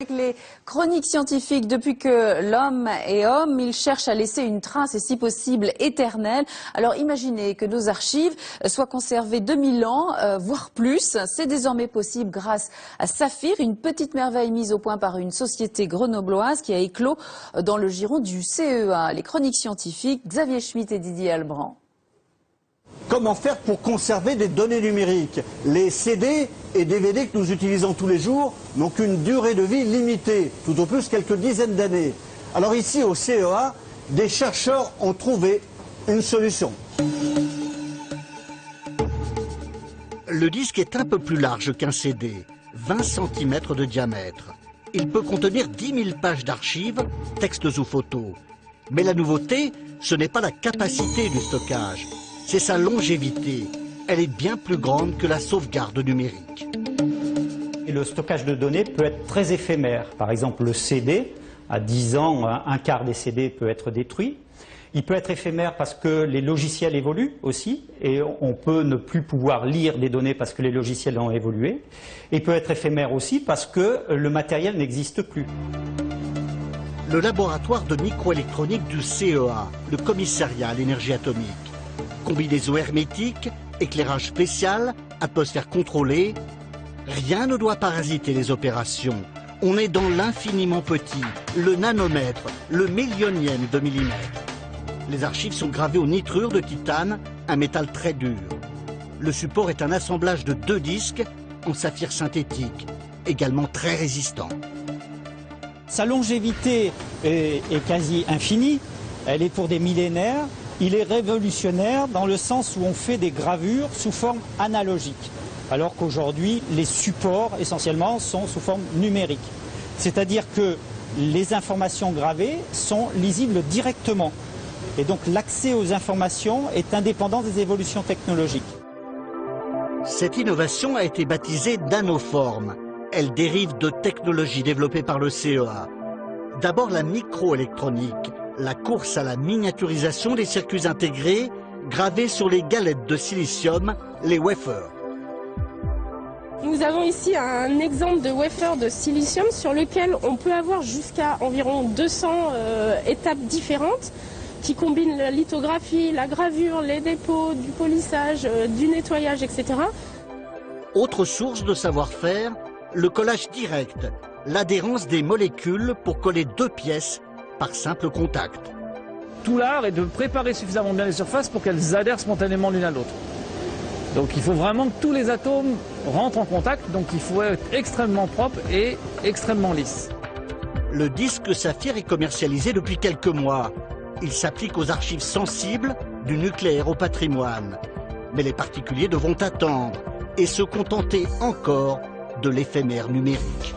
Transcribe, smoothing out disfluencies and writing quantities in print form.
Avec les chroniques scientifiques, depuis que l'homme est homme, il cherche à laisser une trace et si possible éternelle. Alors imaginez que nos archives soient conservées 2000 ans, voire plus. C'est désormais possible grâce à Saphir, une petite merveille mise au point par une société grenobloise qui a éclos dans le giron du CEA. Les chroniques scientifiques, Xavier Schmitt et Didier Albrand. Comment faire pour conserver des données numériques? Les CD et DVD que nous utilisons tous les jours n'ont qu'une durée de vie limitée, tout au plus quelques dizaines d'années. Alors ici au CEA, des chercheurs ont trouvé une solution. Le disque est un peu plus large qu'un CD, 20 cm de diamètre. Il peut contenir 10 000 pages d'archives, textes ou photos. Mais la nouveauté, ce n'est pas la capacité du stockage. C'est sa longévité. Elle est bien plus grande que la sauvegarde numérique. Et le stockage de données peut être très éphémère. Par exemple, le CD, à 10 ans, un quart des CD peut être détruit. Il peut être éphémère parce que les logiciels évoluent aussi, et on peut ne plus pouvoir lire des données parce que les logiciels ont évolué. Et il peut être éphémère aussi parce que le matériel n'existe plus. Le laboratoire de microélectronique du CEA, le commissariat à l'énergie atomique. Combinaison hermétique, éclairage spécial, atmosphère contrôlée. Rien ne doit parasiter les opérations. On est dans l'infiniment petit, le nanomètre, le millionième de millimètre. Les archives sont gravées au nitrure de titane, un métal très dur. Le support est un assemblage de 2 disques en saphir synthétique, également très résistant. Sa longévité est quasi infinie, elle est pour des millénaires. Il est révolutionnaire dans le sens où on fait des gravures sous forme analogique, alors qu'aujourd'hui, les supports, essentiellement, sont sous forme numérique. C'est-à-dire que les informations gravées sont lisibles directement. Et donc l'accès aux informations est indépendant des évolutions technologiques. Cette innovation a été baptisée nanoforme. Elle dérive de technologies développées par le CEA. D'abord la microélectronique. La course à la miniaturisation des circuits intégrés gravés sur les galettes de silicium, les wafers. Nous avons ici un exemple de wafer de silicium sur lequel on peut avoir jusqu'à environ 200 étapes différentes qui combinent la lithographie, la gravure, les dépôts, du polissage, du nettoyage, etc. Autre source de savoir-faire, le collage direct, l'adhérence des molécules pour coller 2 pièces par simple contact. Tout l'art est de préparer suffisamment bien les surfaces pour qu'elles adhèrent spontanément l'une à l'autre. Donc il faut vraiment que tous les atomes rentrent en contact, donc il faut être extrêmement propre et extrêmement lisse. Le disque Saphir est commercialisé depuis quelques mois. Il s'applique aux archives sensibles, du nucléaire au patrimoine. Mais les particuliers devront attendre et se contenter encore de l'éphémère numérique.